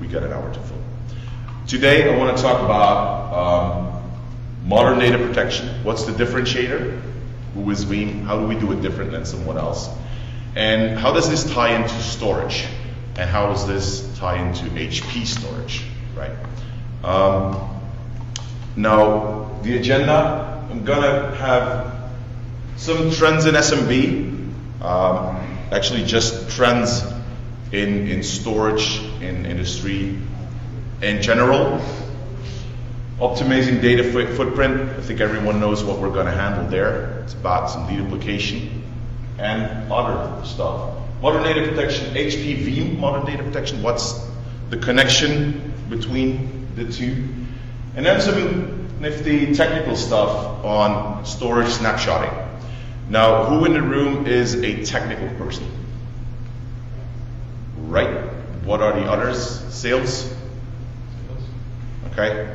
We got an hour to fill. Today I want to talk about modern data protection. What's the differentiator? Who is we? How do we do it different than someone else? And how does this tie into storage? And how does this tie into HP storage, right? Now, the agenda, I'm gonna have some trends in SMB, actually just trends in storage, in industry in general. Optimizing data footprint, I think everyone knows what we're gonna handle there. It's about some deduplication and other stuff. Modern data protection, HPV modern data protection, what's the connection between the two? And then some nifty technical stuff on storage snapshotting. Now, who in the room is a technical person? Right? What are the others? Sales? Okay.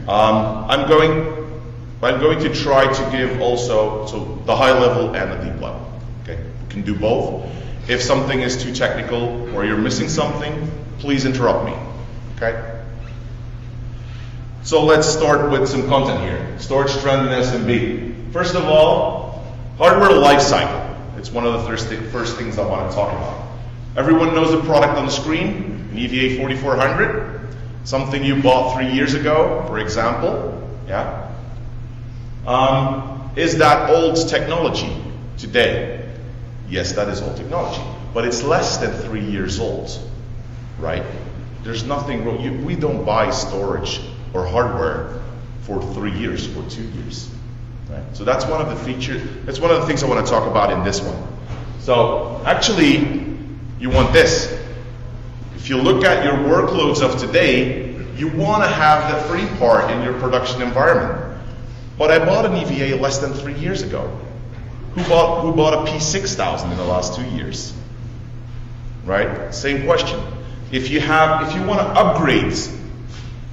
I'm going to try to give also the high level and the deep level. Okay, we can do both. If something is too technical or you're missing something, please interrupt me. Okay. So let's start with some content here. Storage trend in SMB. First of all, hardware lifecycle. It's one of the first things I want to talk about. Everyone knows the product on the screen, an EVA 4400, something you bought 3 years ago, for example. Yeah. Is that old technology today? Yes, that is old technology, but it's less than 3 years old, right? There's nothing wrong. We don't buy storage or hardware for 3 years or 2 years, right? So that's one of the features. That's one of the things I want to talk about in this one. So actually, you want this. If you look at your workloads of today, you want to have the free part in your production environment. But I bought an EVA less than 3 years ago. Who bought a P6000 in the last 2 years? Right? Same question. If you want to upgrade,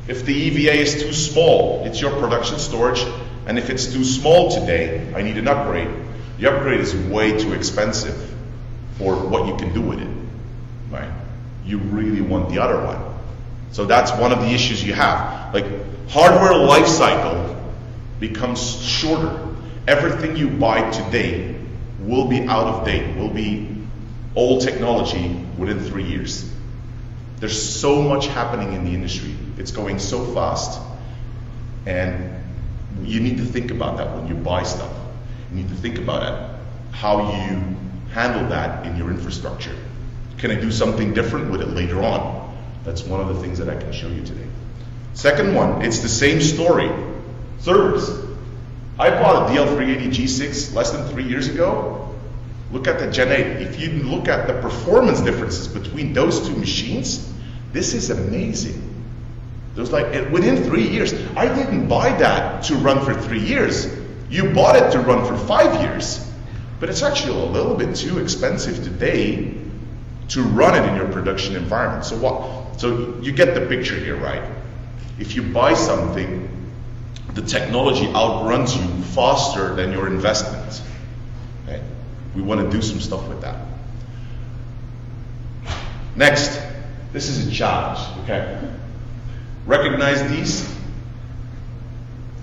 if the EVA is too small, it's your production storage, and if it's too small today, I need an upgrade. The upgrade is way too expensive for what you can do with it, right? You really want the other one. So that's one of the issues you have. Like, hardware life cycle becomes shorter. Everything you buy today will be out of date, will be old technology within 3 years. There's so much happening in the industry. It's going so fast, and you need to think about that when you buy stuff. You need to think about it, how you handle that in your infrastructure. Can I do something different with it later on? That's one of the things that I can show you today. Second one, it's the same story. Servers. I bought a DL380 G6 less than 3 years ago. Look at the Gen 8. If you look at the performance differences between those two machines, this is amazing. There's like, within 3 years, I didn't buy that to run for 3 years. You bought it to run for 5 years. But it's actually a little bit too expensive today to run it in your production environment. So So you get the picture here, right? If you buy something, the technology outruns you faster than your investment. Okay? We want to do some stuff with that. Next, this is a challenge. Okay? Recognize these?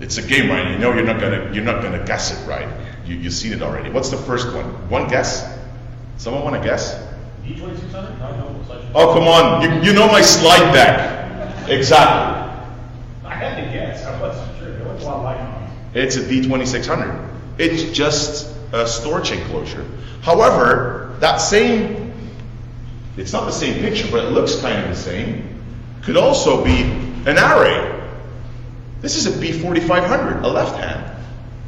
It's a game, right? You know you're not gonna guess it, right? You've seen it already. What's the first one? One guess? Someone want to guess? D2600? Oh, come on. You know my slide deck. Exactly. I had to guess. I wasn't sure. There was a lot of light on it. It's a D2600. It's just a storage enclosure. However, it's not the same picture, but it looks kind of the same. Could also be an array. This is a B4500, a left hand.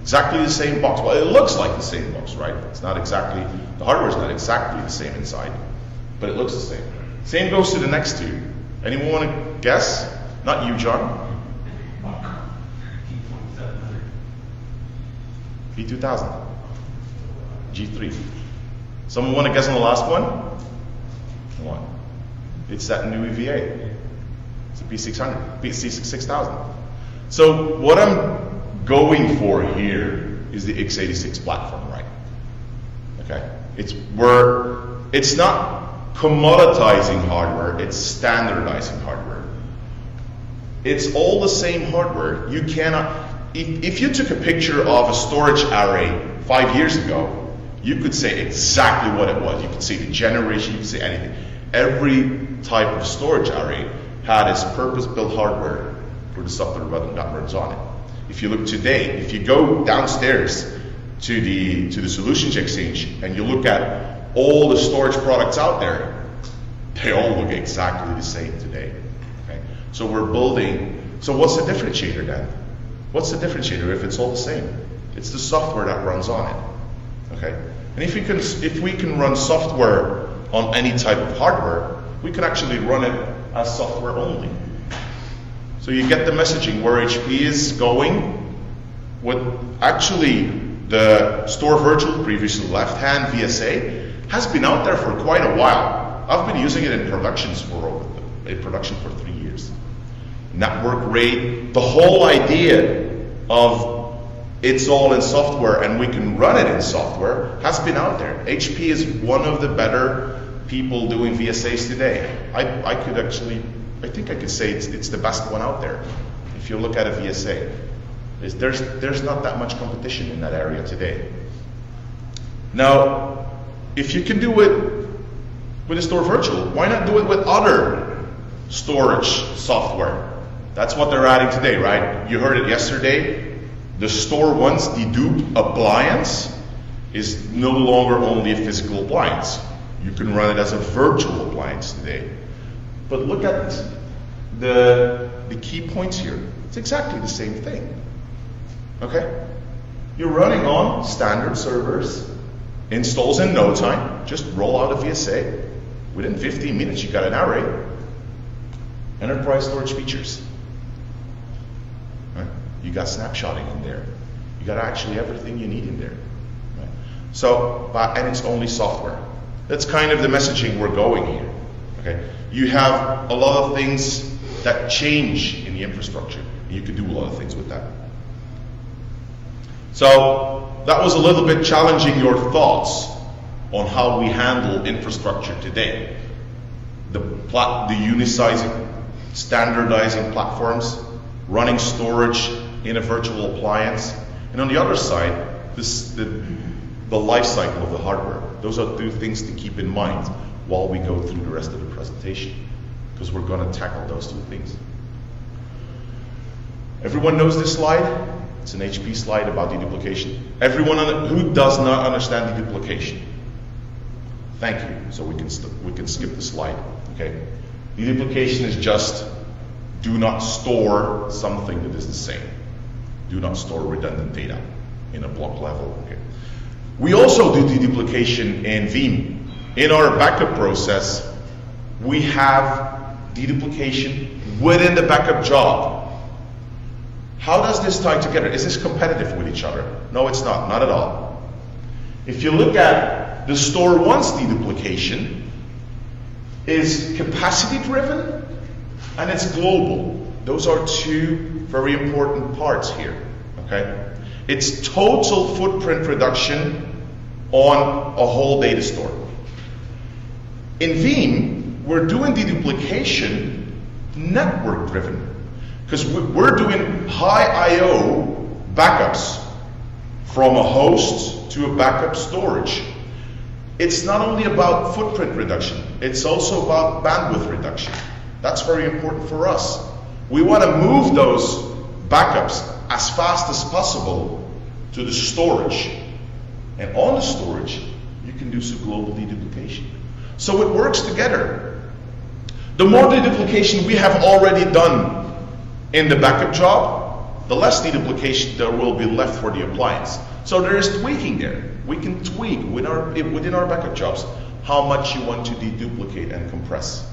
Exactly the same box. Well, it looks like the same box, right? It's not exactly, the hardware is not exactly the same inside, but it looks the same. Same goes to the next two. Anyone want to guess? Not you, John. B2000. G3. Someone want to guess on the last one? Come on. It's that new EVA. It's a B600, B6000. So what I'm going for here is the x86 platform, right? Okay. It's not commoditizing hardware, it's standardizing hardware. It's all the same hardware. You cannot, if you took a picture of a storage array 5 years ago, you could say exactly what it was. You could say the generation, you could say anything. Every type of storage array had its purpose-built hardware for the stuff that runs on it. If you look today, if you go downstairs to the Solutions Exchange and you look at all the storage products out there, they all look exactly the same today. Okay? So we're building, so what's the differentiator then? What's the differentiator if it's all the same? It's the software that runs on it. Okay? And if we can run software on any type of hardware, we can actually run it as software only. So you get the messaging where HP is going with actually the Store Virtual, previously left-hand VSA, has been out there for quite a while. I've been using it in production for 3 years. Network rate, the whole idea of it's all in software and we can run it in software has been out there. HP is one of the better people doing VSAs today. I think I could say it's the best one out there. If you look at a VSA, there's not that much competition in that area today. Now, if you can do it with a Store Virtual, why not do it with other storage software? That's what they're adding today, right? You heard it yesterday. The Store Once dedupe appliance is no longer only a physical appliance. You can run it as a virtual appliance today. But look at the key points here. It's exactly the same thing. Okay? You're running on standard servers, installs in no time, just roll out a VSA. Within 15 minutes you got an array. Enterprise storage features. Right? You got snapshotting in there. You got actually everything you need in there. Right? So, and it's only software. That's kind of the messaging we're going here. Okay? You have a lot of things that change in the infrastructure. You can do a lot of things with that. So that was a little bit challenging your thoughts on how we handle infrastructure today. The unicizing, standardizing platforms, running storage in a virtual appliance, and on the other side, the life cycle of the hardware. Those are two things to keep in mind while we go through the rest of the presentation, because we're going to tackle those two things. Everyone knows this slide? It's an HP slide about deduplication. Everyone who does not understand deduplication? Thank you. So we can skip the slide. Okay. Deduplication is just do not store something that is the same. Do not store redundant data in a block level. Okay. We also do deduplication in Veeam. In our backup process, we have deduplication within the backup job. How does this tie together? Is this competitive with each other? No, it's not at all. If you look at the Store Once deduplication, is capacity driven and it's global. Those are two very important parts here. Okay? It's total footprint reduction on a whole data store. In Veeam, we're doing deduplication network driven, because we're doing high I/O backups from a host to a backup storage. It's not only about footprint reduction, it's also about bandwidth reduction. That's very important for us. We want to move those backups as fast as possible to the storage. And on the storage, you can do some global deduplication. So it works together. The more deduplication we have already done in the backup job, the less deduplication there will be left for the appliance. So there is tweaking there. We can tweak within our backup jobs how much you want to deduplicate and compress.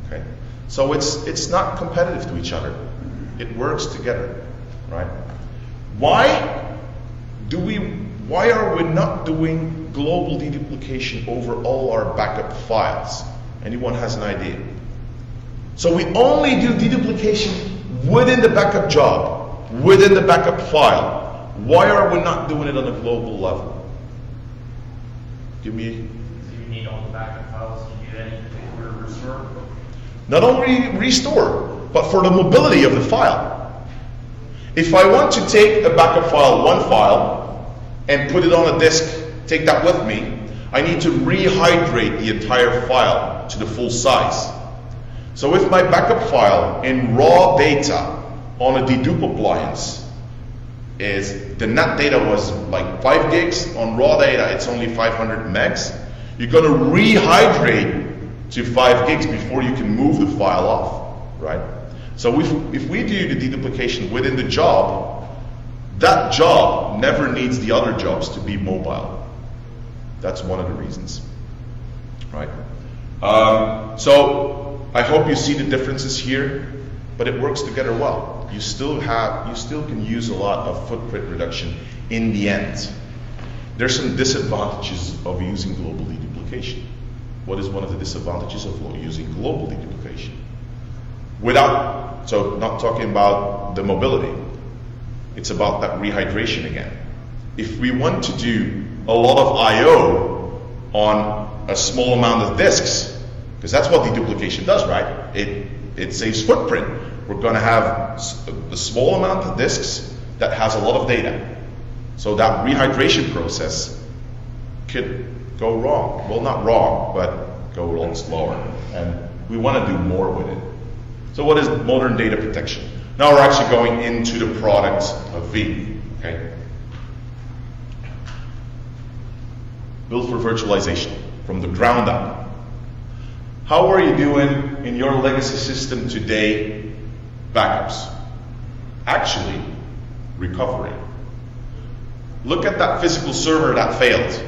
Okay? So it's not competitive to each other. It works together, right? Why are we not doing global deduplication over all our backup files? Anyone has an idea? So we only do deduplication within the backup job, within the backup file. Why are we not doing it on a global level? Give me. You you need all the backup files to do any particular restore? Not only restore, but for the mobility of the file. If I want to take a backup file, one file, and put it on a disk, take that with me, I need to rehydrate the entire file to the full size. So if my backup file in raw data on a dedupe appliance is the net data was like 5 gigs, on raw data it's only 500 megs, you're going to rehydrate to 5 gigs before you can move the file off, right? So if we do the deduplication within the job, that job never needs the other jobs to be mobile. That's one of the reasons, right? So I hope you see the differences here, but it works together well. You still can use a lot of footprint reduction in the end. There's some disadvantages of using global deduplication. What is one of the disadvantages of using global deduplication? So not talking about the mobility, it's about that rehydration again. If we want to do a lot of I/O on a small amount of disks, because that's what deduplication does, right? It saves footprint. We're going to have a small amount of disks that has a lot of data. So that rehydration process could go wrong. Well, not wrong, but go a lot slower. And we want to do more with it. So what is modern data protection? Now we're actually going into the product of V, okay? Built for virtualization from the ground up. How are you doing in your legacy system today? Backups. Actually, recovery. Look at that physical server that failed.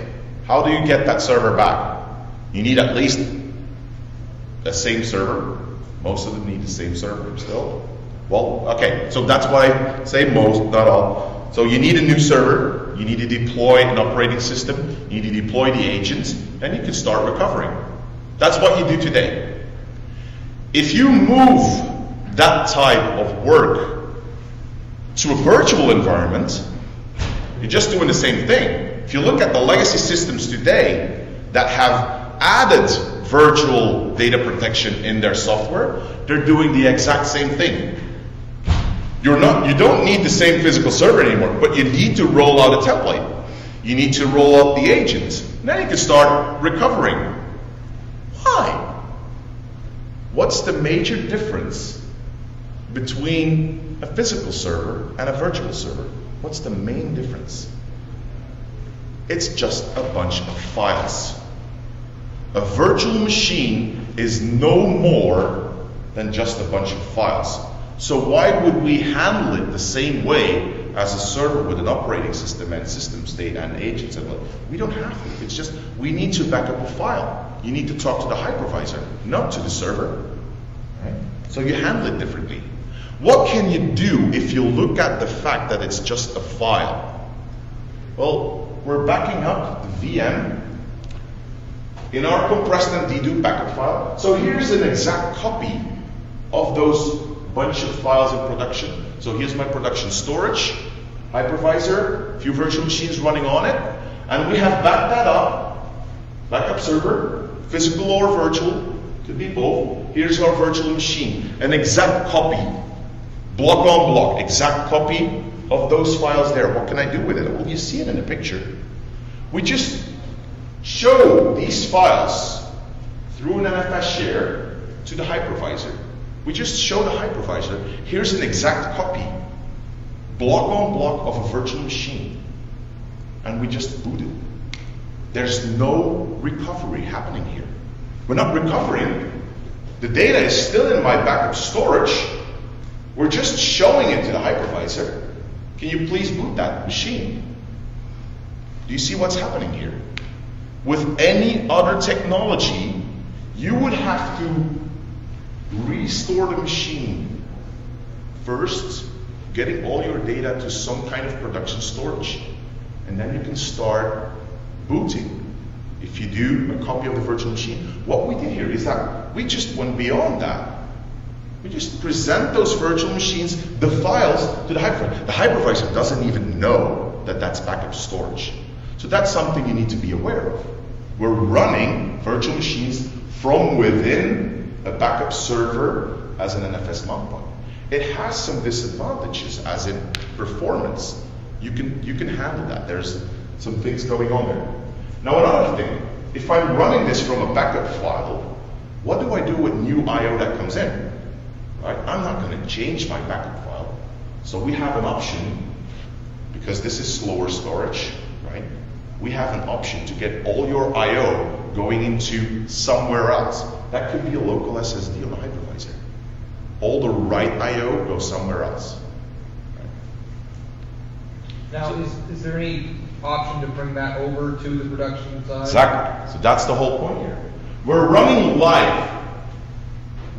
How do you get that server back? You need at least the same server. Most of them need the same server still. Well, okay, so that's why I say most, not all. So you need a new server, you need to deploy an operating system, you need to deploy the agents, and you can start recovering. That's what you do today. If you move that type of work to a virtual environment, you're just doing the same thing. If you look at the legacy systems today that have added virtual data protection in their software, they're doing the exact same thing. You don't need the same physical server anymore, but you need to roll out a template. You need to roll out the agents. Now you can start recovering. Why? What's the major difference between a physical server and a virtual server? What's the main difference? It's just a bunch of files. A virtual machine is no more than just a bunch of files. So why would we handle it the same way as a server with an operating system and system state and agents? And we don't have to. It's just we need to back up a file. You need to talk to the hypervisor, not to the server. Right? So you handle it differently. What can you do if you look at the fact that it's just a file? Well, we're backing up the VM in our compressed and dedupe backup file. So here's an exact copy of those bunch of files in production. So here's my production storage, hypervisor, a few virtual machines running on it, and we have backed that up, backup server, physical or virtual, could be both. Here's our virtual machine, an exact copy, block on block, exact copy of those files there. What can I do with it? Well, you see it in the picture. We just show these files through an NFS share to the hypervisor. We just show the hypervisor, here's an exact copy, block on block of a virtual machine. And we just boot it. There's no recovery happening here. We're not recovering. The data is still in my backup storage. We're just showing it to the hypervisor. Can you please boot that machine? Do you see what's happening here? With any other technology, you would have to restore the machine first, getting all your data to some kind of production storage, and then you can start booting. If you do a copy of the virtual machine, what we did here is that we just went beyond that. We just present those virtual machines, the files, to the hypervisor. The hypervisor doesn't even know that that's backup storage. So that's something you need to be aware of. We're running virtual machines from within a backup server as an NFS mount point. It has some disadvantages, as in performance. You can handle that. There's some things going on there. Now another thing, if I'm running this from a backup file, what do I do with new I/O that comes in? Right? I'm not going to change my backup file. So we have an option, because this is slower storage, right? We have an option to get all your I/O going into somewhere else. That could be a local SSD on a hypervisor. All the write I/O goes somewhere else. Right? Now, is there any option to bring that over to the production side? Exactly. So that's the whole point here. We're running live.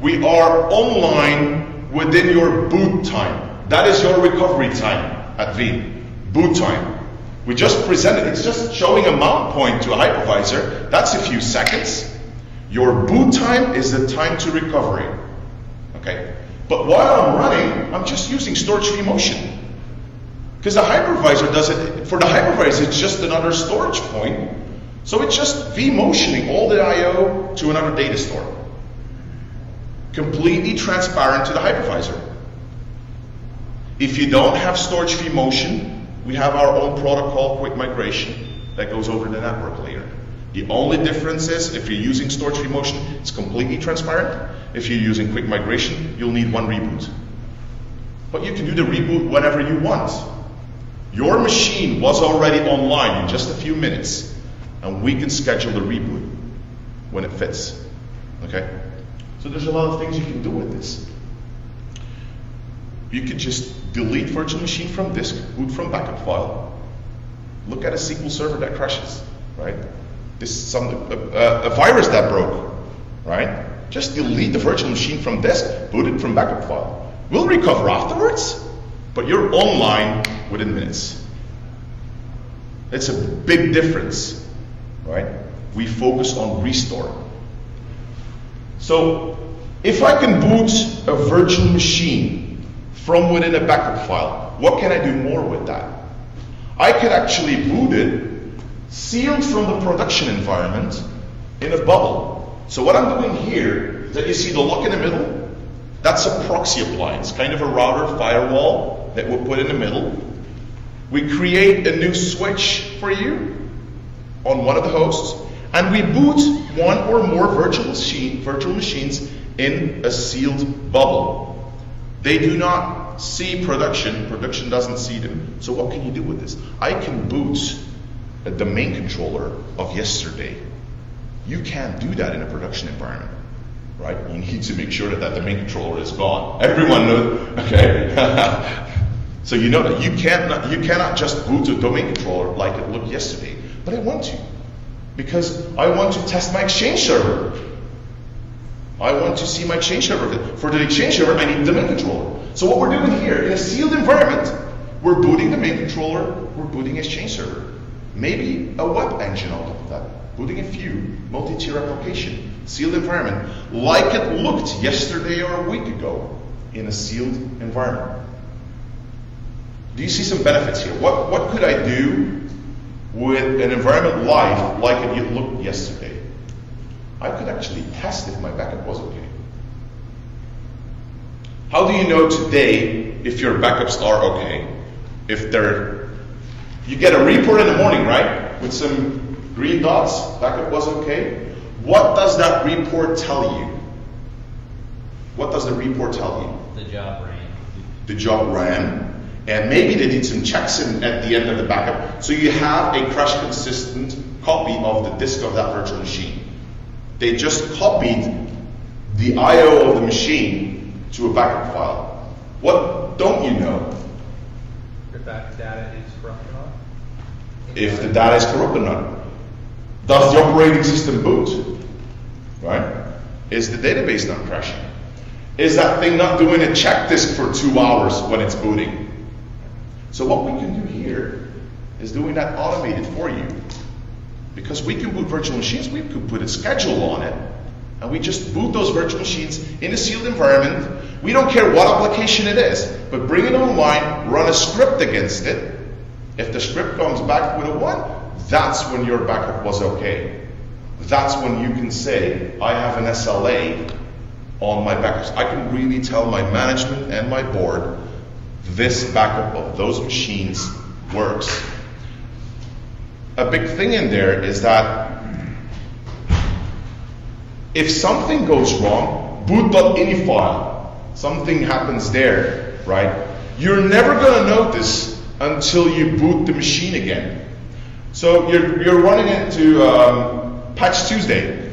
We are online within your boot time. That is your recovery time at Veeam. Boot time. We just presented, it's just showing a mount point to a hypervisor. That's a few seconds. Your boot time is the time to recovery. Okay? But while I'm running, I'm just using storage vMotion. Because the hypervisor does it, for the hypervisor, it's just another storage point. So it's just vMotioning all the I/O to another data store. Completely transparent to the hypervisor. If you don't have storage vMotion, we have our own protocol, quick migration, that goes over the network layer. The only difference is, if you're using storage vMotion, it's completely transparent. If you're using quick migration, you'll need one reboot. But you can do the reboot whenever you want. Your machine was already online in just a few minutes, and we can schedule the reboot when it fits. Okay? So there's a lot of things you can do with this. You could just delete virtual machine from disk, boot from backup file, look at a SQL server that crashes, right? This is a virus that broke, right? Just delete the virtual machine from disk, boot it from backup file. We'll recover afterwards, but you're online within minutes. It's a big difference, right? We focus on restore. So if I can boot a virtual machine from within a backup file, what can I do more with that? I could actually boot it sealed from the production environment in a bubble. So what I'm doing here is that you see the lock in the middle. That's a proxy appliance, kind of a router firewall that we'll put in the middle. We create a new switch for you on one of the hosts, and we boot one or more virtual machines in a sealed bubble. They do not see production doesn't see them. So what can you do with this? I can boot a domain controller of yesterday. You can't do that in a production environment, right? You need to make sure that that domain controller is gone. Everyone knows, okay? So you know that you cannot just boot a domain controller like it looked yesterday. But I want to, because I want to test my Exchange server. I want to see my Exchange server. For the Exchange server, I need the domain controller. So what we're doing here, in a sealed environment, we're booting the domain controller, we're booting Exchange server. Maybe a web engine on top of that. Booting a few, multi-tier application, sealed environment, like it looked yesterday or a week ago in a sealed environment. Do you see some benefits here? What could I do with an environment live like it looked yesterday? I could actually test if my backup was okay. How do you know today if your backups are okay? If they're, you get a report in the morning, right? With some green dots, backup was okay. What does that report tell you? What does the report tell you? The job ran. The job ran. And maybe they did some checks at the end of the backup. So you have a crash consistent copy of the disk of that virtual machine. They just copied the I/O of the machine to a backup file. What don't you know? If that data is corrupt or not? If the data is corrupt or not. Does the operating system boot? Right? Is the database not crashing? Is that thing not doing a check disk for 2 hours when it's booting? So what we can do here is doing that automated for you. Because we can boot virtual machines, we could put a schedule on it, and we just boot those virtual machines in a sealed environment. We don't care what application it is, but bring it online, run a script against it. If the script comes back with a 1, that's when your backup was okay. that's when you can say, I have an SLA on my backups. I can really tell my management and my board, this backup of those machines works. A big thing in there is that if something goes wrong, boot.ini file, something happens there, right? You're never going to notice until you boot the machine again. So you're running into Patch Tuesday,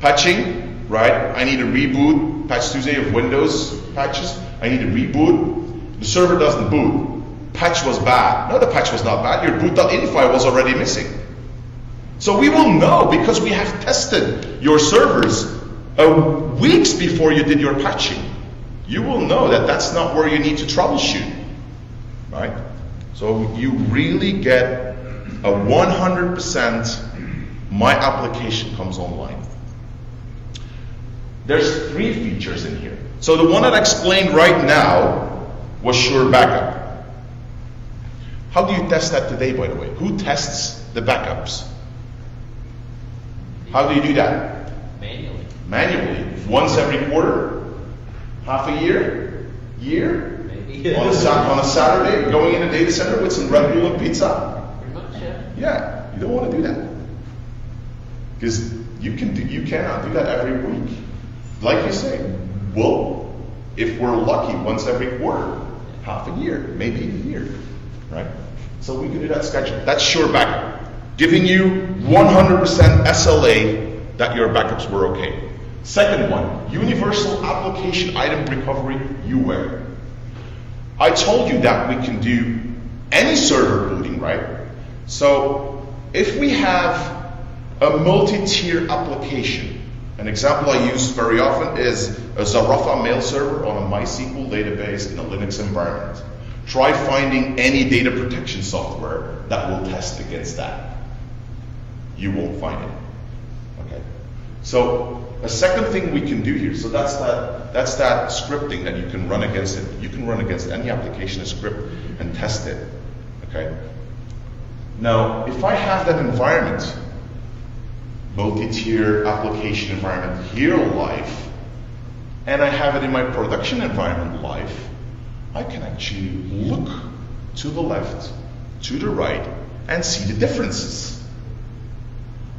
patching, right? I need a reboot, Patch Tuesday of Windows patches. I need a reboot. The server doesn't boot. Patch was bad. No, the patch was not bad. Your boot.ini file was already missing. So we will know because we have tested your servers weeks before you did your patching. You will know that that's not where you need to troubleshoot, right? So you really get a 100% my application comes online. There's 3 features in here. So the one that I explained right now was Sure Backup. How do you test that today, by the way? Who tests the backups? How do you do that? Manually. Manually. Once every quarter? Half a year? Year? Maybe. On a Saturday, going in a data center with some Red Bull and pizza? Pretty much, yeah. Yeah, you don't want to do that. Because you cannot do that every week. Like you say, well, if we're lucky, once every quarter, half a year, maybe a year, right? So we can do that schedule. That's Sure Backup, giving you 100% SLA that your backups were okay. Second one, Universal Application Item Recovery UWare. I told you that we can do any server booting, right? So if we have a multi-tier application, an example I use very often is a Zarafa mail server on a MySQL database in a Linux environment. Try finding any data protection software that will test against that. You won't find it. Okay. So a second thing we can do here, so that's that scripting that you can run against it. You can run against any application, a script, and test it. Okay. Now, if I have that environment, multi-tier application environment here live, and I have it in my production environment live, I can actually look to the left, to the right, and see the differences.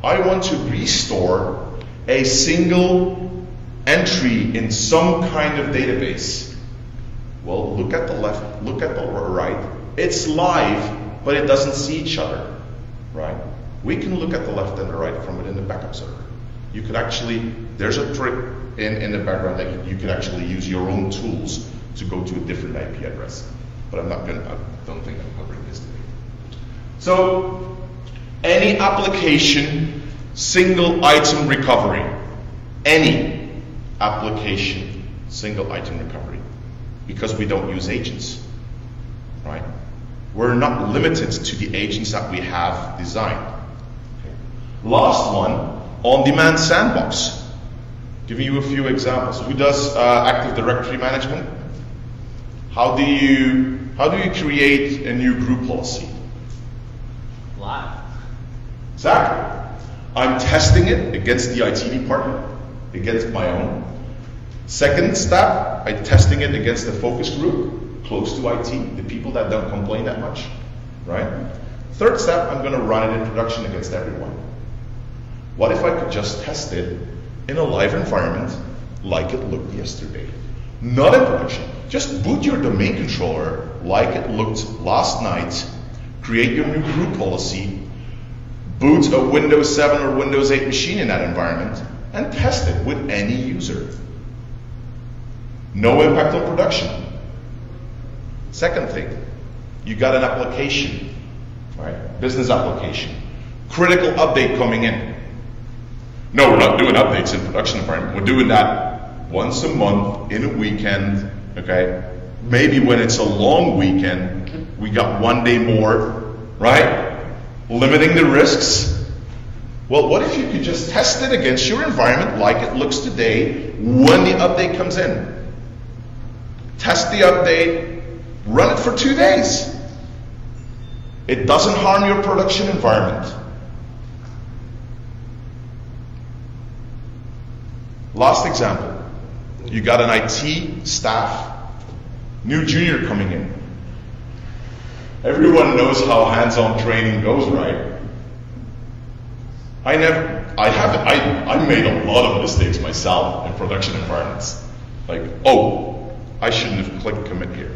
I want to restore a single entry in some kind of database. Well, look at the left, look at the right. It's live, but it doesn't see each other, right? We can look at the left and the right from within the backup server. You could actually, there's a trick in the background that you could actually use your own tools to go to a different IP address. But I don't think I'm covering this today. So, any application, single item recovery. Any application, single item recovery. Because we don't use agents, right? We're not limited to the agents that we have designed. Last one, on-demand sandbox. Giving you a few examples. Who does Active Directory management? How do you create a new group policy? Live. Exactly. I'm testing it against the IT department, against my own. Second step, I'm testing it against the focus group, close to IT, the people that don't complain that much, right? Third step, I'm going to run it in production against everyone. What if I could just test it in a live environment like it looked yesterday? Not in production. Just boot your domain controller like it looked last night, create your new group policy, boot a Windows 7 or Windows 8 machine in that environment, and test it with any user. No impact on production. Second thing, you got an application, right? Business application. Critical update coming in. No, we're not doing updates in production environment. We're doing that once a month, in a weekend, okay? Maybe when it's a long weekend, we got one day more, right? Limiting the risks. Well, what if you could just test it against your environment like it looks today when the update comes in? Test the update, run it for 2 days. It doesn't harm your production environment. Last example. You got an IT staff, new junior coming in. Everyone knows how hands-on training goes, right? I made a lot of mistakes myself in production environments. Like, oh, I shouldn't have clicked commit here.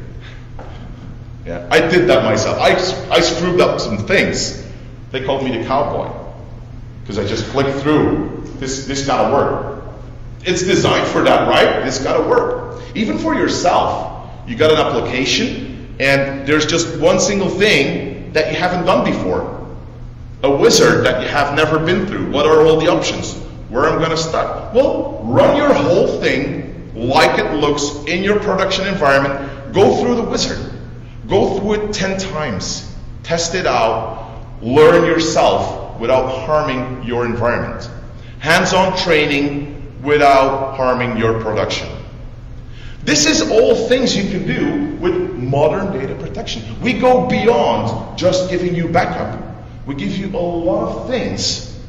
Yeah, I did that myself. I screwed up some things. They called me the cowboy because I just clicked through. This gotta work. It's designed for that, right? This gotta work. Even for yourself, you got an application and there's just one single thing that you haven't done before. A wizard that you have never been through. What are all the options? Where I'm gonna start? Well, run your whole thing like it looks in your production environment. Go through the wizard. Go through it 10 times. Test it out. Learn yourself without harming your environment. Hands-on training without harming your production. This is all things you can do with modern data protection. We go beyond just giving you backup. We give you a lot of things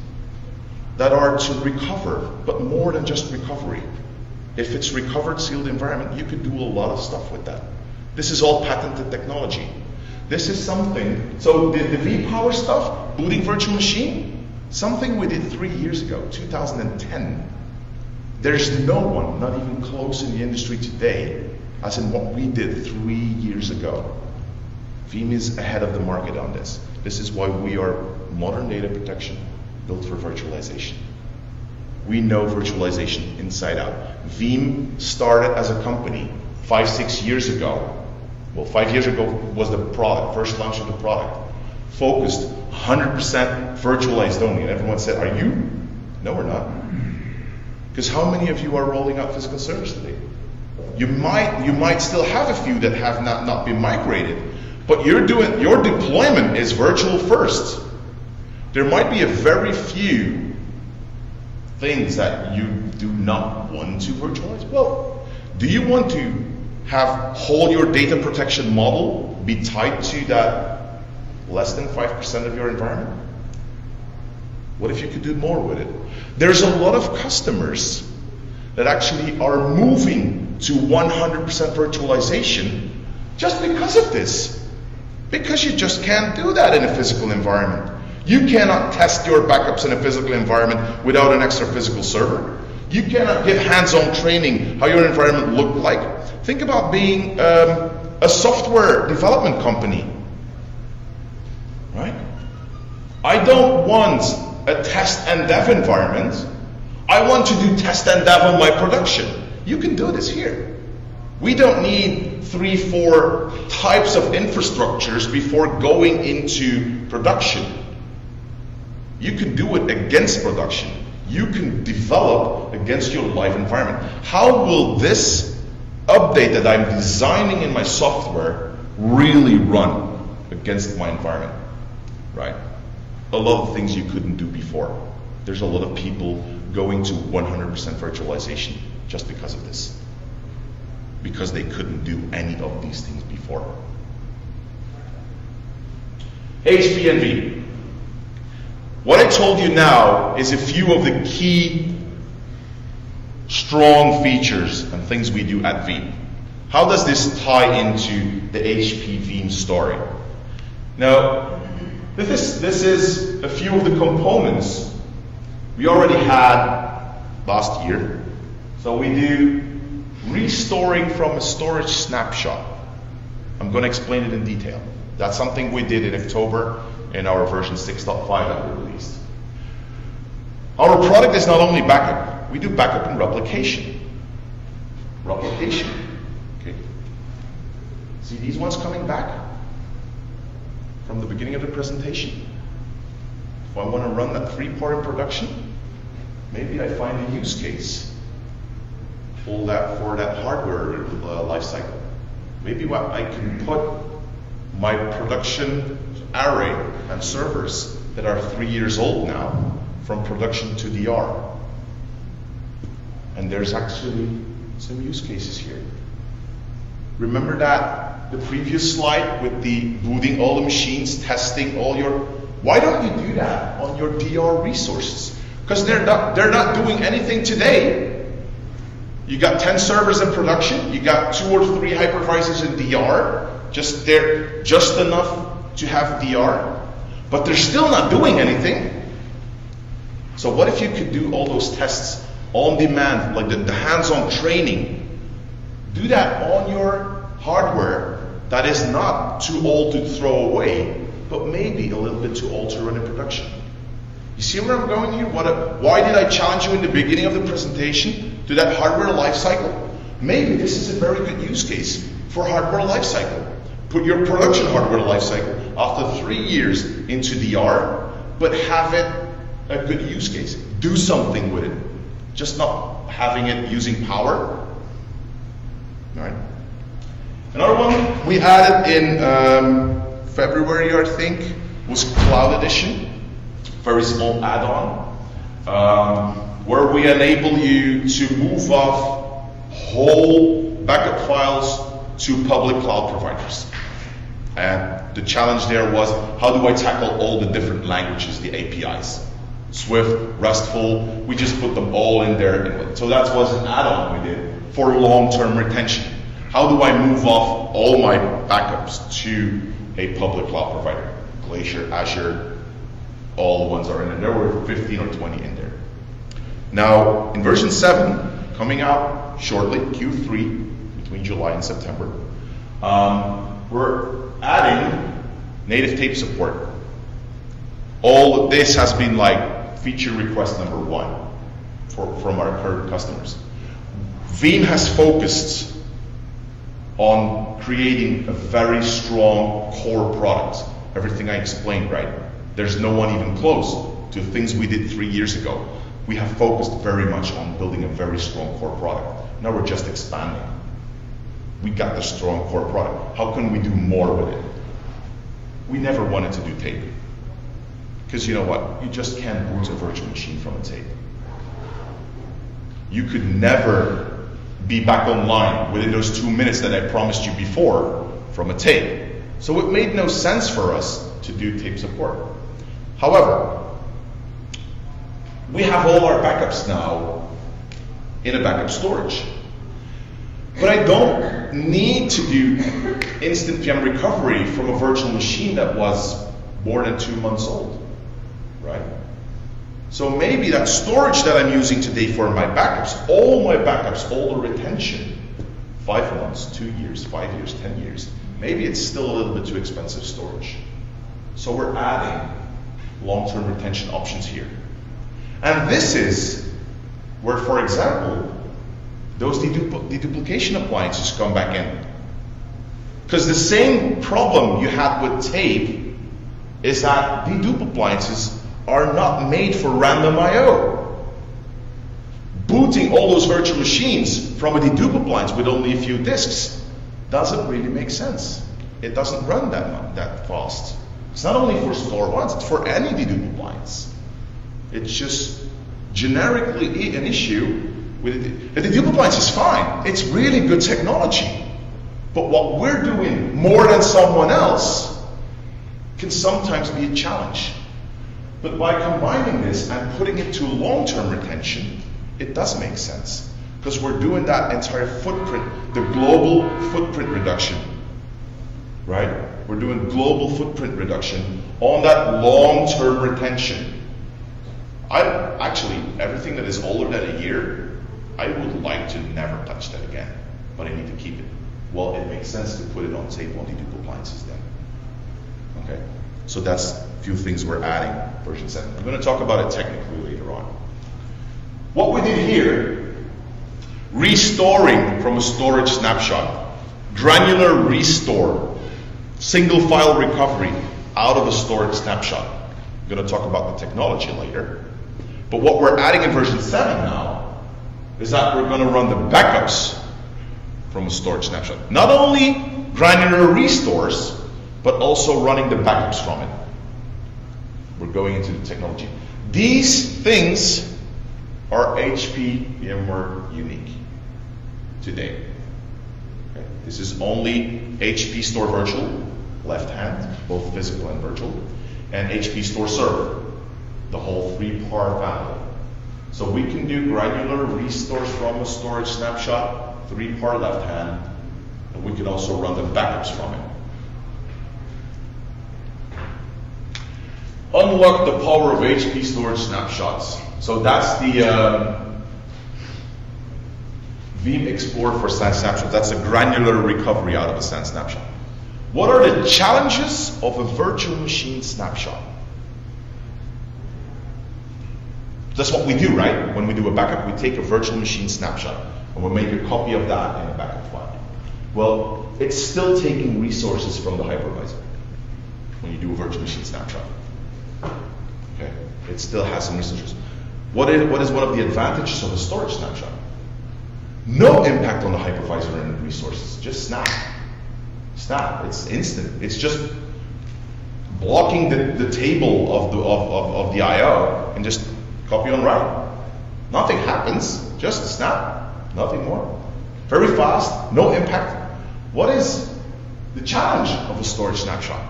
that are to recover, but more than just recovery. If it's recovered sealed environment, you could do a lot of stuff with that. This is all patented technology. This is something, so the vPower stuff, booting virtual machine, something we did 3 years ago, 2010. There's no one, not even close in the industry today, as in what we did 3 years ago. Veeam is ahead of the market on this. This is why we are modern data protection built for virtualization. We know virtualization inside out. Veeam started as a company 5-6 years ago. Well, 5 years ago was the product, first launch of the product. Focused 100% virtualized only. And everyone said, are you? No, we're not. Because how many of you are rolling out physical servers today? You might still have a few that have not been migrated, but your deployment is virtual first. There might be a very few things that you do not want to virtualize. Well, do you want to have whole your data protection model be tied to that less than 5% of your environment? What if you could do more with it? There's a lot of customers that actually are moving to 100% virtualization just because of this. Because you just can't do that in a physical environment. You cannot test your backups in a physical environment without an extra physical server. You cannot give hands-on training how your environment looked like. Think about being a software development company, right? I don't want a test and dev environment. I want to do test and dev on my production. You can do this here. We don't need 3-4 types of infrastructures before going into production. You can do it against production. You can develop against your live environment. How will this update that I'm designing in my software really run against my environment, right? A lot of things you couldn't do before. There's a lot of people going to 100% virtualization just because of this. Because they couldn't do any of these things before. HP and Veeam. What I told you now is a few of the key strong features and things we do at Veeam. How does this tie into the HP Veeam story? Now, this is a few of the components we already had last year. So we do restoring from a storage snapshot. I'm going to explain it in detail. That's something we did in October in our version 6.5 that we released. Our product is not only backup, we do backup and replication. Replication. Okay. See these ones coming back from the beginning of the presentation. If I want to run that 3-part in production, maybe I find a use case for that hardware life cycle. Maybe I can put my production array and servers that are 3 years old now from production to DR. And there's actually some use cases here. Remember that the previous slide with the booting all the machines, testing all your, why don't you do that on your DR resources? Because they're not doing anything today. You got 10 servers in production, you got 2 or 3 hypervisors in DR, just enough to have DR, but they're still not doing anything. So what if you could do all those tests on demand, like the hands-on training? Do that on your hardware that is not too old to throw away, but maybe a little bit too old to run in production. You see where I'm going here? Why did I challenge you in the beginning of the presentation to that hardware lifecycle? Maybe this is a very good use case for hardware lifecycle. Put your production hardware lifecycle after 3 years into DR, but have it a good use case. Do something with it. Just not having it using power. All right. Another one we added in February, I think, was Cloud Edition. Very small add-on, where we enable you to move off whole backup files to public cloud providers. And the challenge there was, how do I tackle all the different languages, the APIs? Swift, RESTful, we just put them all in there. So that was an add-on we did for long-term retention. How do I move off all my backups to a public cloud provider? Glacier, Azure, all the ones are in there. There were 15 or 20 in there. Now, in version 7, coming out shortly, Q3, between July and September, we're adding native tape support. All of this has been like feature request number 1 from our current customers. Veeam has focused on creating a very strong core product. Everything I explained, right? There's no one even close to things we did 3 years ago. We have focused very much on building a very strong core product. Now we're just expanding. We got the strong core product. How can we do more with it? We never wanted to do tape. Because you know what? You just can't boot a virtual machine from a tape. You could never be back online within those 2 minutes that I promised you before from a tape. So it made no sense for us to do tape support. However, we have all our backups now in a backup storage. But I don't need to do instant VM recovery from a virtual machine that was more than 2 months old, right? So maybe that storage that I'm using today for my backups, all the retention, 5 months, 2 years, 5 years, 10 years, maybe it's still a little bit too expensive storage. So we're adding long-term retention options here. And this is where, for example, those deduplication appliances come back in. Because the same problem you had with tape is that dedupe appliances are not made for random I/O. Booting all those virtual machines from a dedupe appliance with only a few disks doesn't really make sense. It doesn't run that fast. It's not only for store-ones, it's for any dedupe appliance. It's just generically an issue with it. The dedupe appliance is fine. It's really good technology. But what we're doing more than someone else can sometimes be a challenge. But by combining this and putting it to long-term retention, it does make sense. Because we're doing that entire footprint, the global footprint reduction, right? We're doing global footprint reduction on that long-term retention. Actually, everything that is older than a year, I would like to never touch that again, but I need to keep it. Well, it makes sense to put it on tape on dedupe appliances then. Okay, so that's a few things we're adding version 7. I'm going to talk about it technically later on. What we did here, restoring from a storage snapshot, granular restore, single file recovery out of a storage snapshot. I'm going to talk about the technology later. But what we're adding in version 7 now is that we're going to run the backups from a storage snapshot. Not only granular restores, but also running the backups from it. We're going into the technology. These things are HP VMware unique today. Okay. This is only HP Store Virtual, left hand, both physical and virtual, and HP Store Server, the whole 3-part family. So we can do granular restores from a storage snapshot, 3-part left hand, and we can also run the backups from it. Unlock the power of HP storage snapshots. So that's the Veeam Explorer for SAN snapshots. That's a granular recovery out of a SAN snapshot. What are the challenges of a virtual machine snapshot? That's what we do, right? When we do a backup, we take a virtual machine snapshot and we'll make a copy of that in a backup file. Well, it's still taking resources from the hypervisor when you do a virtual machine snapshot. Okay, it still has some resources. What is one of the advantages of a storage snapshot? No impact on the hypervisor and resources, just snap. Snap, it's instant. It's just blocking the table of the I/O and just copy on write. Nothing happens, just snap, nothing more. Very fast, no impact. What is the challenge of a storage snapshot?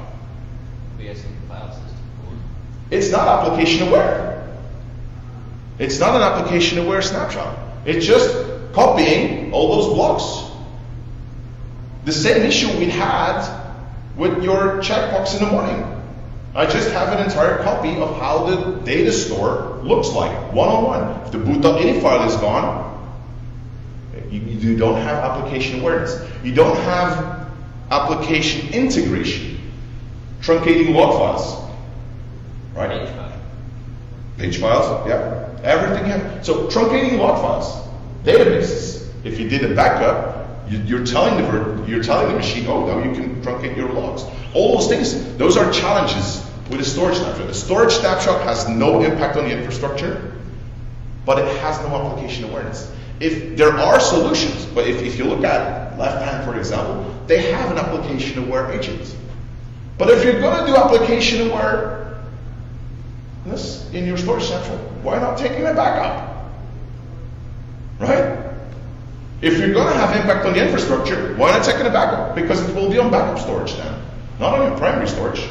file system. It's not application aware. It's not an application aware snapshot. It's just copying all those blocks. The same issue we had with your checkbox in the morning. I just have an entire copy of how the data store looks like, one-on-one. If the boot.ini file is gone, you don't have application awareness. You don't have application integration. Truncating log files, right? Page files, yeah. Everything. So truncating log files, databases. If you did a backup, you're telling the machine, oh, now you can truncate your logs. All those things, those are challenges with a storage snapshot. The storage snapshot has no impact on the infrastructure, but it has no application awareness. If there are solutions, but if you look at left hand, for example, they have an application aware agent. But if you're going to do application awareness in your storage snapshot, why not taking a backup? Right? If you're going to have impact on the infrastructure, why not taking a backup? Because it will be on backup storage then, not on your primary storage.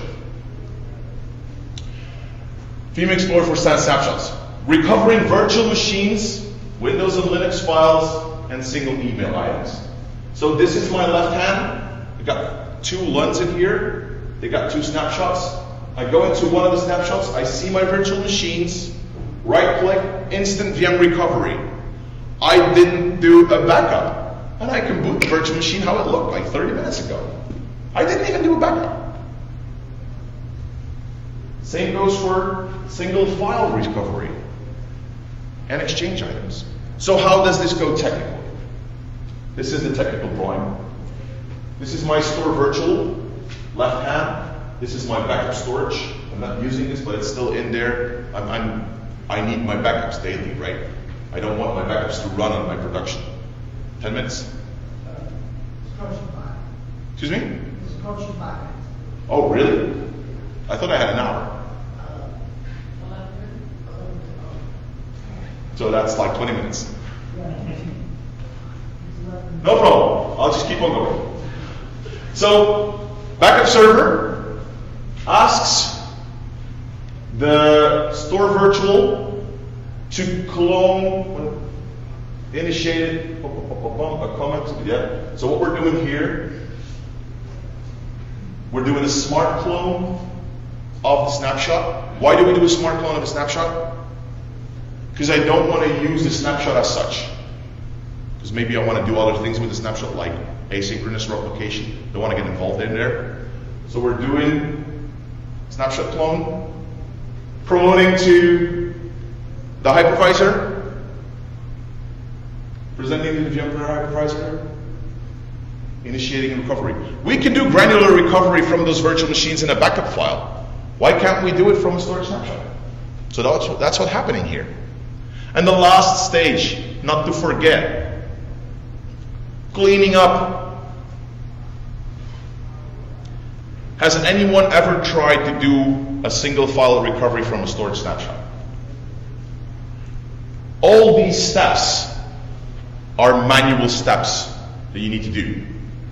Veeam Explorer for SAN snapshots. Recovering virtual machines, Windows and Linux files, and single email items. So this is my left hand. I got two LUNs in here. They got two snapshots. I go into one of the snapshots. I see my virtual machines. Right-click, instant VM recovery. I didn't do a backup. And I can boot the virtual machine how it looked like 30 minutes ago. I didn't even do a backup. Same goes for single file recovery and exchange items. So how does this go technically? This is the technical drawing. This is my store virtual, left hand. This is my backup storage. I'm not using this, but it's still in there. I need my backups daily, right? I don't want my backups to run on my production. 10 minutes? Excuse me? Oh, really? I thought I had an hour. So that's like 20 minutes. No problem. I'll just keep on going. So, backup server asks the store virtual to clone, initiate a comment. Yeah. So what we're doing here, we're doing a smart clone of the snapshot. Why do we do a smart clone of a snapshot? Because I don't want to use the snapshot as such. Because maybe I want to do other things with the snapshot, like asynchronous replication. Don't want to get involved in there. So we're doing snapshot clone, promoting to the hypervisor, presenting to the VM hypervisor, initiating recovery. We can do granular recovery from those virtual machines in a backup file. Why can't we do it from a storage snapshot? So that's what's happening here. And the last stage, not to forget, cleaning up. Has anyone ever tried to do a single file recovery from a storage snapshot? All these steps are manual steps that you need to do.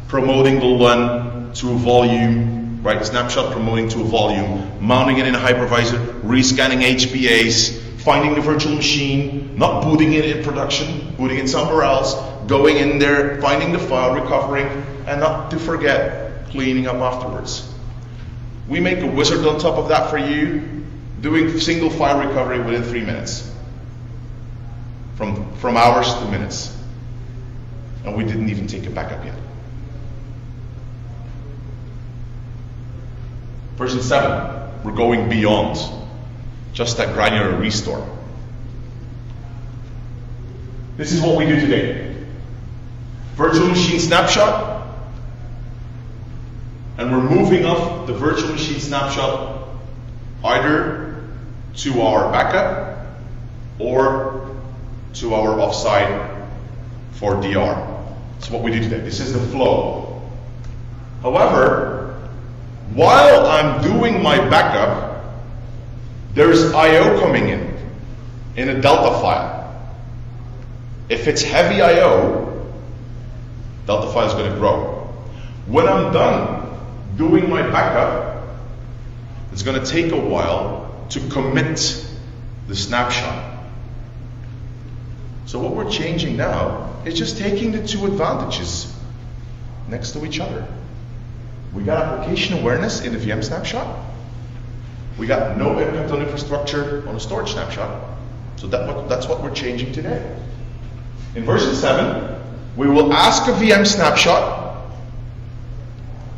Promoting the LUN to a volume, right? Snapshot promoting to a volume, mounting it in a hypervisor, rescanning HBAs, finding the virtual machine, not booting it in production, booting it somewhere else, going in there, finding the file, recovering, and not to forget, cleaning up afterwards. We make a wizard on top of that for you, doing single file recovery within 3 minutes. From hours to minutes. And we didn't even take a backup yet. Version 7, we're going beyond just that granular restore. This is what we do today. Virtual machine snapshot, and we're moving off the virtual machine snapshot either to our backup or to our offsite for DR. That's what we do today. This is the flow. However, while I'm doing my backup, there's I/O coming in a Delta file. If it's heavy I/O, Delta file is going to grow. When I'm done doing my backup, it's going to take a while to commit the snapshot. So what we're changing now is just taking the two advantages next to each other. We got application awareness in the VM snapshot. We got no impact on infrastructure on a storage snapshot. So that's what we're changing today. In version 7, we will ask a VM snapshot.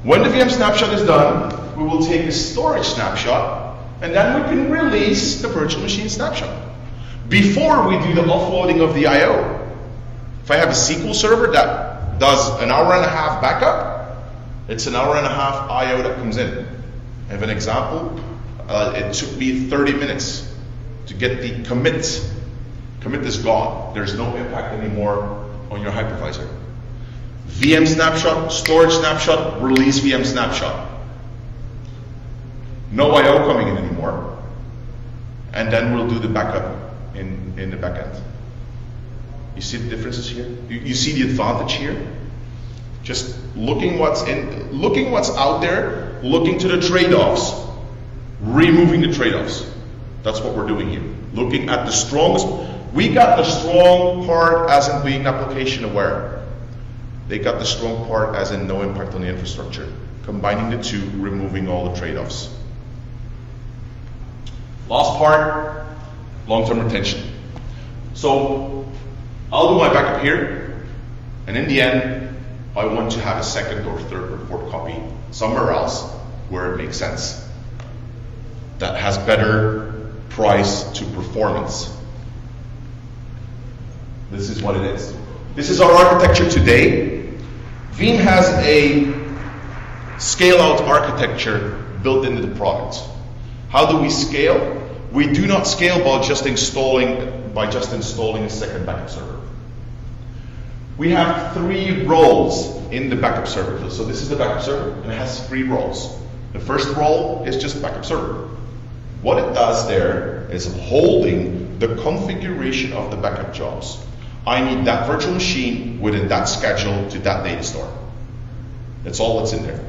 When the VM snapshot is done, we will take a storage snapshot, and then we can release the virtual machine snapshot. Before we do the offloading of the I/O, if I have a SQL server that does an hour and a half backup, it's an hour and a half I/O that comes in. I have an example. It took me 30 minutes to get the commit. Commit is gone. There's no impact anymore on your hypervisor. VM snapshot, storage snapshot, release VM snapshot. No I/O coming in anymore. And then we'll do the backup in the backend. You see the differences here? You see the advantage here? Just looking what's out there, looking to the trade-offs, removing the trade-offs. That's what we're doing here. Looking at the strongest. We got the strong part as in being application aware. They got the strong part as in no impact on the infrastructure. Combining the two, removing all the trade-offs. Last part, long-term retention. So I'll do my backup here, and in the end, I want to have a second or third report copy somewhere else where it makes sense. That has better price to performance. This is what it is. This is our architecture today. Veeam has a scale-out architecture built into the product. How do we scale? We do not scale by just installing a second backup server. We have 3 roles in the backup server. So this is the backup server, and it has 3 roles. The first role is just backup server. What it does there is holding the configuration of the backup jobs. I need that virtual machine within that schedule to that data store. That's all that's in there.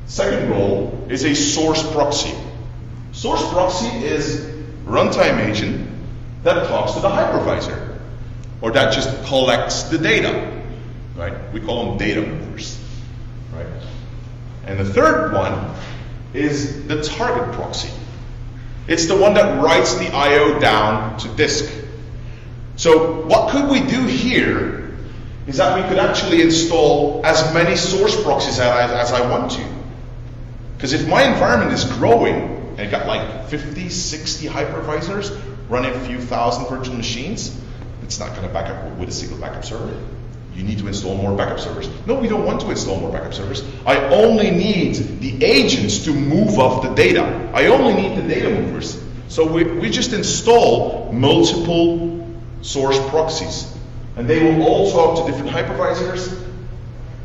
Second role is a source proxy. Source proxy is runtime agent that talks to the hypervisor, or that just collects the data, right? We call them data movers, right? And the third one is the target proxy. It's the one that writes the I/O down to disk. So what could we do here is that we could actually install as many source proxies as I want to. Because if my environment is growing, and I got like 50, 60 hypervisors running a few thousand virtual machines, it's not going to back up with a single backup server. You need to install more backup servers. No, we don't want to install more backup servers. I only need the agents to move off the data. I only need the data movers. So we just install multiple source proxies. And they will all talk to different hypervisors,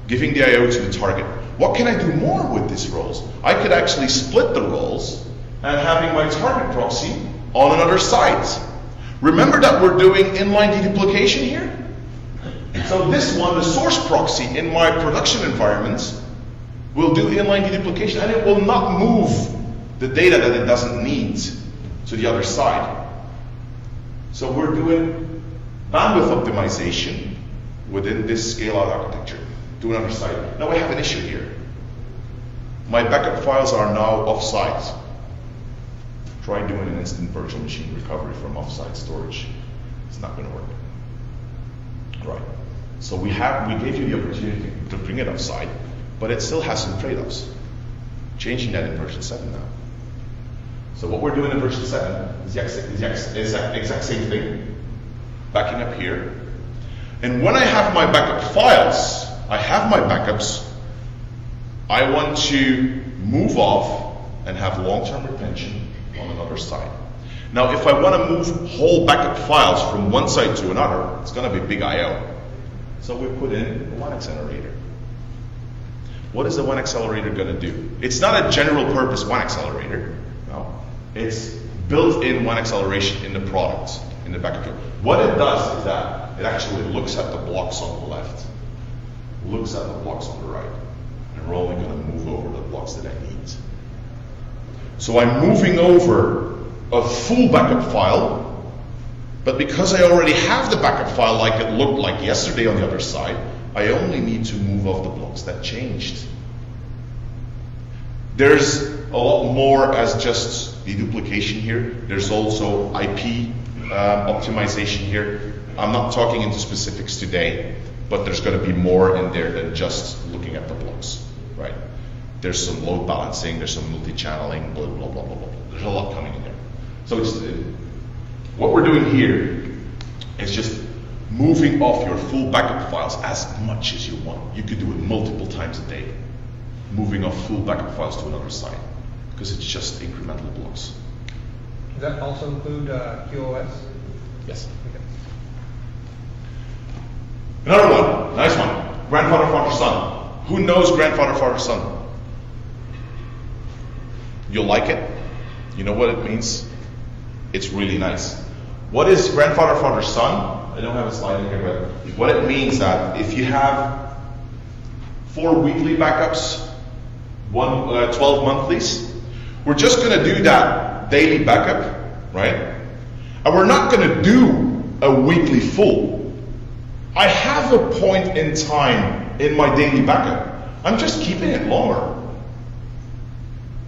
giving the I/O to the target. What can I do more with these roles? I could actually split the roles and having my target proxy on another site. Remember that we're doing inline deduplication here? So this one, the source proxy in my production environments, will do inline deduplication, and it will not move the data that it doesn't need to the other side. So we're doing bandwidth optimization within this scale-out architecture to another side. Now we have an issue here. My backup files are now offsite. Try doing an instant virtual machine recovery from offsite storage. It's not going to work. Right. So we gave you the opportunity to bring it offsite, but it still has some trade-offs. Changing that in version 7 now. So what we're doing in version 7 is the exact same thing. Backing up here. And when I have my backup files, I have my backups, I want to move off and have long-term retention on another side. Now, if I want to move whole backup files from one side to another, it's going to be big I/O. So we put in one accelerator. What is the one accelerator going to do? It's not a general purpose one accelerator. No. It's built in one acceleration in the product, in the backup field. What it does is that it actually looks at the blocks on the left, looks at the blocks on the right, and we're only going to move over the blocks that I need. So I'm moving over a full backup file, but because I already have the backup file like it looked like yesterday on the other side, I only need to move off the blocks that changed. There's a lot more as just deduplication here. There's also IP optimization here. I'm not talking into specifics today, but there's going to be more in there than just looking at the blocks, right? There's some load balancing, there's some multi-channeling, blah, blah, blah, blah, blah. There's a lot coming in there. So what we're doing here is just moving off your full backup files as much as you want. You could do it multiple times a day, moving off full backup files to another side, because it's just incremental blocks. Does that also include QoS? Yes. Okay. Another one, nice one. Grandfather, father, son. Who knows grandfather, father, son? You'll like it. You know what it means? It's really nice. What is grandfather, father, son? I don't have a slide in here, but what it means that if you have 4 weekly backups, 12 monthlies, we're just going to do that daily backup, right? And we're not going to do a weekly full. I have a point in time in my daily backup. I'm just keeping it longer.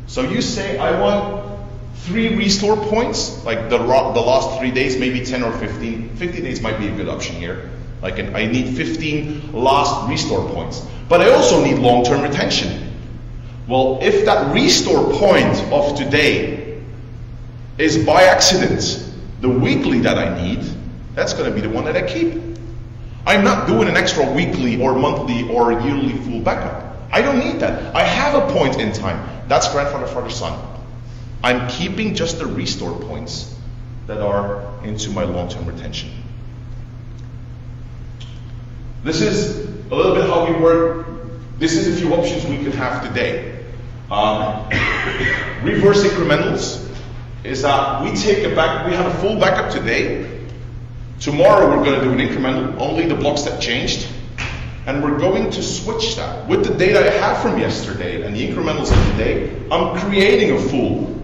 So you say, I want 3 restore points, like the last 3 days, maybe 10 or 15. 15 days might be a good option here. Like I need 15 last restore points. But I also need long-term retention. Well, if that restore point of today is by accident the weekly that I need, that's going to be the one that I keep. I'm not doing an extra weekly or monthly or yearly full backup. I don't need that. I have a point in time. That's grandfather, father, son. I'm keeping just the restore points that are into my long-term retention. This is a little bit how we work. This is a few options we can have today. Reverse incrementals is that we have a full backup today. Tomorrow we're going to do an incremental, only the blocks that changed. And we're going to switch that. With the data I have from yesterday and the incrementals of today, I'm creating a full.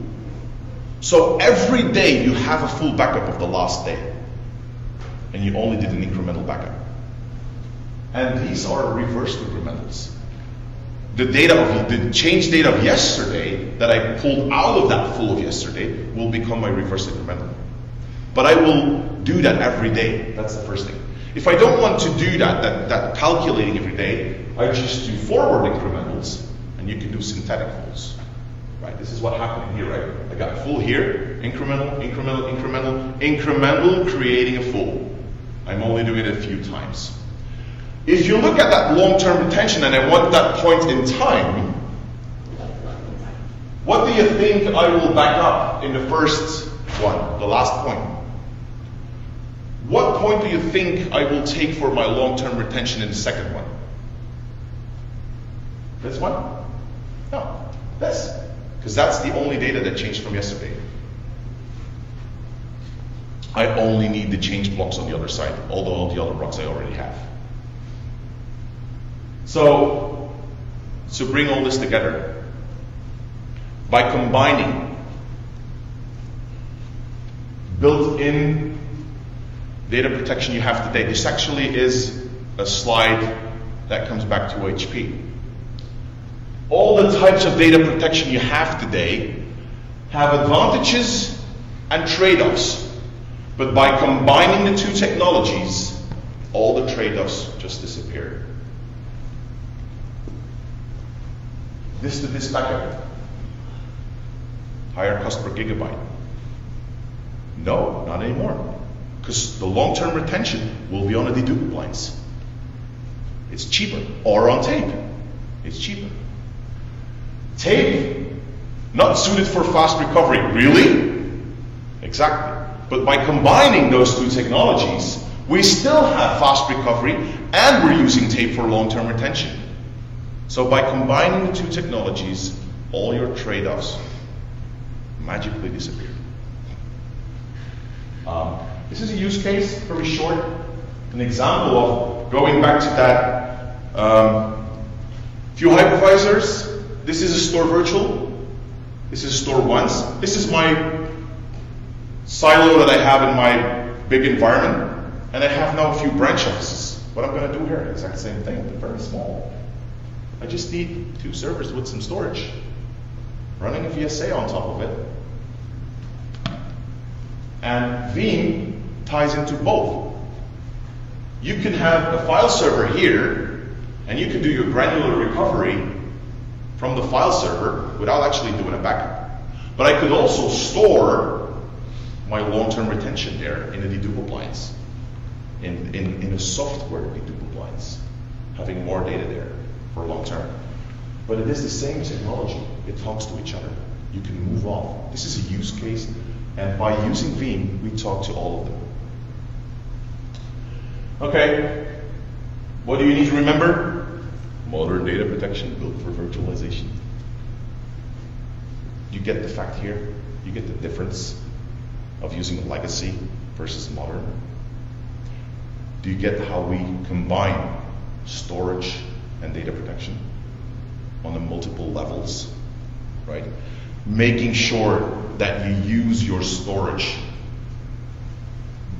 So every day you have a full backup of the last day. And you only did an incremental backup. And these are reverse incrementals. The change data of yesterday that I pulled out of that full of yesterday will become my reverse incremental. But I will do that every day. That's the first thing. If I don't want to do that calculating every day, I just do forward incrementals, and you can do synthetic fulls. Right? This is what happened here, right? I got full here, incremental, incremental, incremental, incremental, creating a full. I'm only doing it a few times. If you look at that long-term retention and I want that point in time, what do you think I will back up in the first one, the last point? What point do you think I will take for my long-term retention in the second one? This one? No, this. Because that's the only data that changed from yesterday. I only need the change blocks on the other side, although all the other blocks I already have. So, to bring all this together, by combining built-in data protection you have today. This actually is a slide that comes back to HP. All the types of data protection you have today have advantages and trade-offs. But by combining the two technologies, all the trade-offs just disappear. This to this backup. Higher cost per gigabyte. No, not anymore. Because the long-term retention will be on the dedupe lines. It's cheaper. Or on tape. It's cheaper. Tape, not suited for fast recovery. Really? Exactly. But by combining those two technologies, we still have fast recovery and we're using tape for long-term retention. So by combining the two technologies, all your trade-offs magically disappear. This is a use case, very short, an example of going back to that few hypervisors. This is a store virtual. This is store once. This is my silo that I have in my big environment, and I have now a few branch offices. What I'm going to do here, exact same thing, but very small. I just need 2 servers with some storage, running a VSA on top of it. And Veeam ties into both. You can have a file server here, and you can do your granular recovery from the file server without actually doing a backup. But I could also store my long-term retention there in a dedupe appliance, in a software dedupe appliance, having more data there for long-term. But it is the same technology. It talks to each other. You can move on. This is a use case, and by using Veeam, we talk to all of them. Okay, what do you need to remember? Modern data protection built for virtualization. You get the fact here. You get the difference of using legacy versus modern. Do you get how we combine storage and data protection on the multiple levels, right? Making sure that you use your storage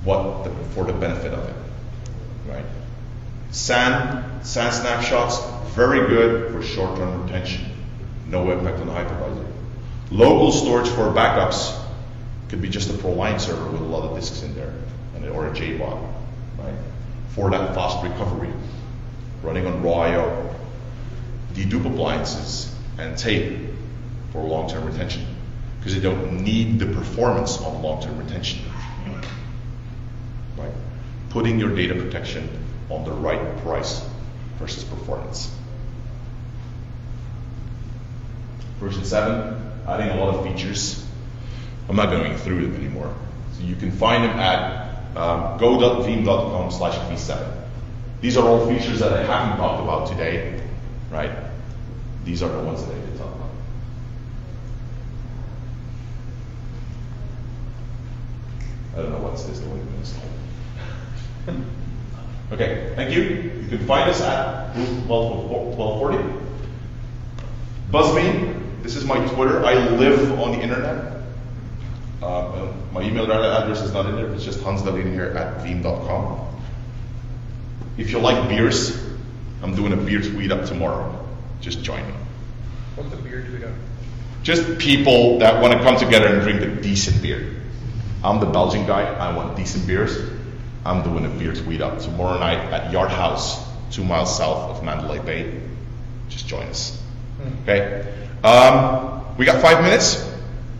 for the benefit of it, right? SAN snapshots, very good for short-term retention. No impact on the hypervisor. Local storage for backups could be just a ProLine server with a lot of disks in there, or a JBOD, right? For that fast recovery, running on raw I/O, dedupe appliances, and tape for long-term retention, because they don't need the performance on long-term retention, right? Putting your data protection on the right price versus performance. Version 7, adding a lot of features. I'm not going through them anymore. So you can find them at go.veeam.com/v7. These are all features that I haven't talked about today, right? These are the ones that I did talk about. I don't know what's this doing in this hole. Okay, thank you. You can find us at booth 1240. Buzz me. This is my Twitter. I live on the internet. My email address is not in there. It's just hansdalin here at veeam.com. If you like beers, I'm doing a beer tweet up tomorrow. Just join me. What's a beer tweet up? Just people that want to come together and drink a decent beer. I'm the Belgian guy. I want decent beers. I'm doing a beer tweet up tomorrow night at Yard House, 2 miles south of Mandalay Bay. Just join us. Okay. We got 5 minutes.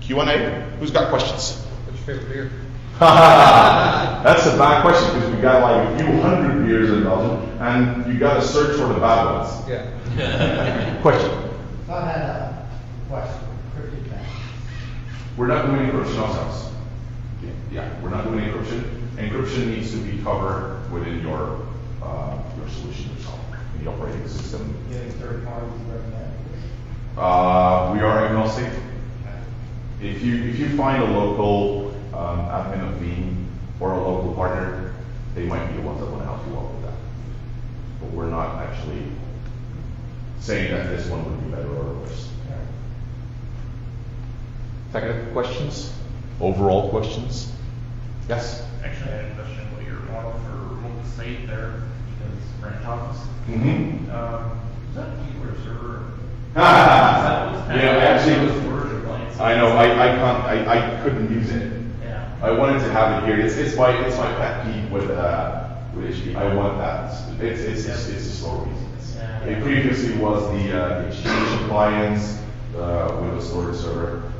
Q&A. Who's got questions? What's your favorite beer? That's a bad question, because we got like a few hundred beers in Belgium, and you got to search for the bad ones. Yeah. Question. I had a question. Cryptic bank. We're not doing encryption ourselves. Yeah, we're not doing encryption. Encryption needs to be covered within your solution yourself, in the operating system. Getting third parties recommend. We are agnostic. If you find a local admin of Veeam or a local partner, they might be the ones that want to help you out with that. But we're not actually saying that this one would be better or worse. Technical questions? Overall questions? Yes? Actually, I had a question about your model for remote site there, because branch office. Mm-hmm. Is that people or server? Yeah, actually, Storage or blanks? I know, I couldn't use it. Yeah. I wanted to have it here. It's my pet peeve with HP. I want that. It's a slow reason. Yeah. It previously was the Exchange appliance, Windows storage server.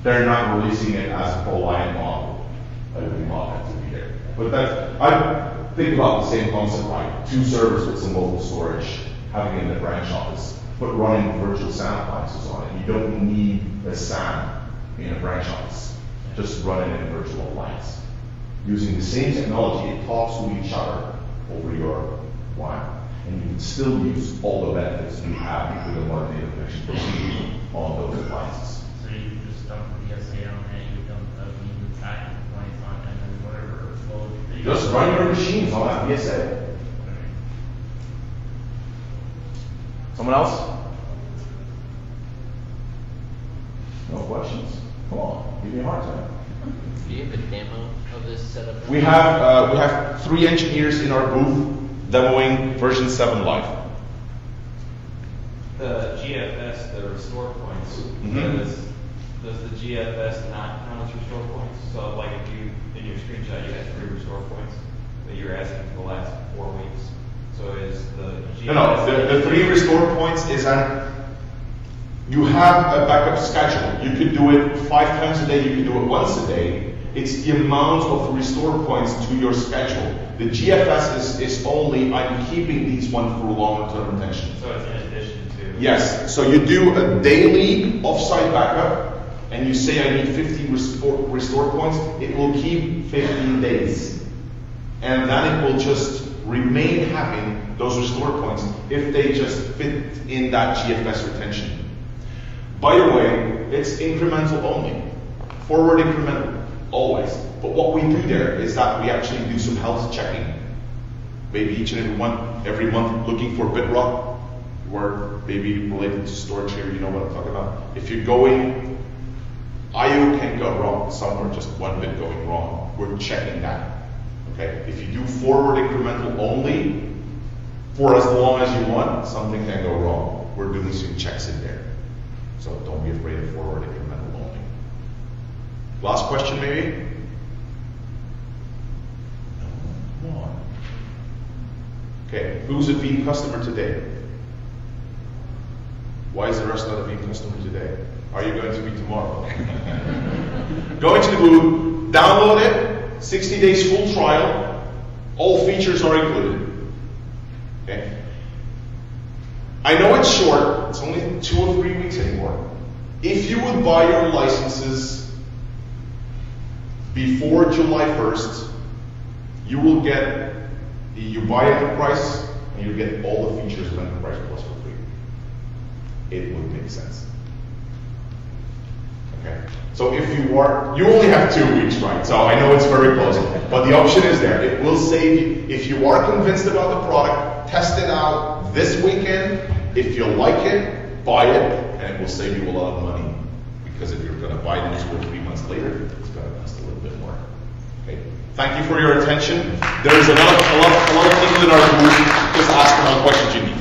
They're not releasing it as a full-line model. I would want that to be there. But I think about the same concept, right? 2 servers with some local storage, having it in the branch office, but running virtual SAN appliances on it. You don't need a SAN in a branch office. Just run it in a virtual appliance. Using the same technology, it talks to each other over your WAN. And you can still use all the benefits we have with the one data connection procedure on those appliances. So you just dump the DSA on it, you dump the tracking points on it, and then whatever flow. Just run your machines on that DSA. Someone else? No questions? Come on, give me a hard time. Do you have a demo of this setup? We have 3 engineers in our booth demoing version 7 live. The GFS, the restore points, does the GFS not count as restore points? So like if you, in your screenshot, you had 3 restore points that you were asking for the last 4 weeks. So is the GFS... No, the 3 restore points is you have a backup schedule. You could do it 5 times a day, you could do it once a day. It's the amount of restore points to your schedule. The GFS is only, I'm keeping these one for longer-term retention. So it's in addition to... Yes, so you do a daily offsite backup, and you say I need 50 restore points, it will keep 15 days. And then it will just remain having those restore points if they just fit in that GFS retention. By the way, it's incremental only, forward incremental. Always. But what we do there is that we actually do some health checking. Maybe each and every month looking for bit rot, or maybe related to storage here, you know what I'm talking about. If you're going, IO can go wrong somewhere, just 1 bit going wrong. We're checking that. Okay? If you do forward incremental only, for as long as you want, something can go wrong. We're doing some checks in there. So don't be afraid of forward incremental only. Last question, maybe? No, come on. Okay, who's a Veeam customer today? Why is the rest not a Veeam customer today? Are you going to be tomorrow? Go into the booth, download it, 60 days full trial, all features are included. Okay? I know it's short, it's only 2 or 3 weeks anymore. If you would buy your licenses before July 1st, you will get, you buy Enterprise, and you get all the features of Enterprise Plus for free. It would make sense. Okay? So if you only have 2 weeks, right? So I know it's very close, but the option is there. It will save you. If you are convinced about the product, test it out this weekend. If you like it, buy it, and it will save you a lot of money. Because if you're going to buy them 2 or 3 months later, it's going to cost a little bit more. Okay. Thank you for your attention. There's a lot of people in our booth. Just ask them all questions you need.